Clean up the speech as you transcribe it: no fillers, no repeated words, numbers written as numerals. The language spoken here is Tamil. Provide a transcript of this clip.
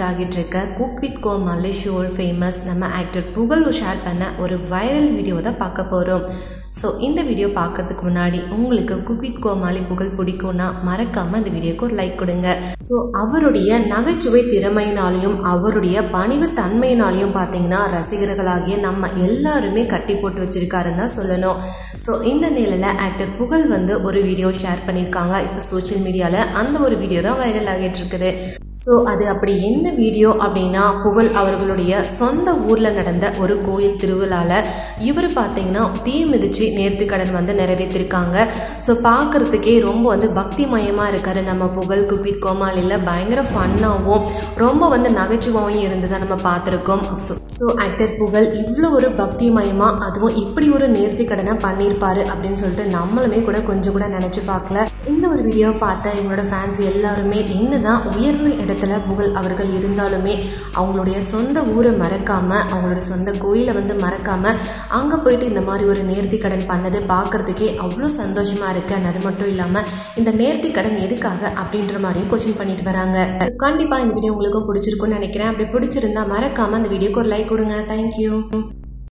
ஆகிட்டு இருக்க குக் வித் கோமாளி ஷோல் ஃபேமஸ் நம்ம ஆக்டர் புகழ் ஷேர் பண்ண ஒரு வைரல் வீடியோ தான் பார்க்க போகிறோம். ஸோ இந்த வீடியோ பார்க்கறதுக்கு முன்னாடி உங்களுக்கு குக் வித் கோமாளி புகழ் பிடிக்கும்னா மறக்காமல் இந்த வீடியோக்கு ஒரு லைக் கொடுங்க. ஸோ அவருடைய நகைச்சுவை திறமையினாலையும் அவருடைய பணிவு தன்மையினாலையும் பார்த்தீங்கன்னா ரசிகர்களாகிய நம்ம எல்லாருமே கட்டி போட்டு வச்சிருக்காருன்னு தான் சொல்லணும். ஸோ இந்த நிலையில் ஆக்டர் புகழ் ஒரு வீடியோ ஷேர் பண்ணியிருக்காங்க இப்போ சோஷியல் மீடியாவில். அந்த ஒரு வீடியோ தான் வைரல் ஆகிட்டு இருக்குது. ஸோ அது அப்படி என்ன வீடியோ அப்படின்னா, புகழ் அவர்களுடைய சொந்த ஊரில் நடந்த ஒரு கோயில் திருவிழாவில் இவர் பார்த்தீங்கன்னா தீ மிதிச்சு நேர்த்திக்கடன் நிறைவேற்றிருக்காங்க. ஸோ பார்க்குறதுக்கே ரொம்ப பக்திமயமாக இருக்காரு நம்ம புகழ். குக் வித் கோமாளியில் பயங்கர ஃபன்னாகவும் ரொம்ப நகைச்சுவாகவும் இருந்ததை நம்ம பார்த்துருக்கோம். ஸோ ஆக்டர் புகழ் இவ்வளோ ஒரு பக்திமயமாக அதுவும் இப்படி ஒரு நேர்த்திக்கடனை பண்ணியிருப்பாரு அப்படின்னு சொல்லிட்டு நம்மளுமே கூட கொஞ்சம் கூட நினச்சி பார்க்கல. இந்த ஒரு வீடியோ பார்த்த இவங்களோட ஃபேன்ஸ் எல்லாருமே என்னதான் உயர்ந்த இடத்துல புகழ் அவர்கள் இருந்தாலுமே அவங்களுடைய சொந்த ஊரை மறக்காமல் அவங்களோட சொந்த கோயிலை மறக்காமல் அங்கே போயிட்டு இந்த மாதிரி ஒரு நேர்த்தி கடன் பண்ணது பார்க்குறதுக்கே அவ்வளோ சந்தோஷமாக இருக்கு. அது மட்டும் இல்லாமல் இந்த நேர்த்தி கடன் எதுக்காக அப்படின்ற மாதிரியும் கொஸ்டின் பண்ணிட்டு வராங்க. கண்டிப்பாக இந்த வீடியோ உங்களுக்கும் பிடிச்சிருக்குன்னு நினைக்கிறேன். அப்படி பிடிச்சிருந்தா மறக்காமல் அந்த வீடியோக்கு ஒரு லைக் கொடுங்க. தேங்க்யூ.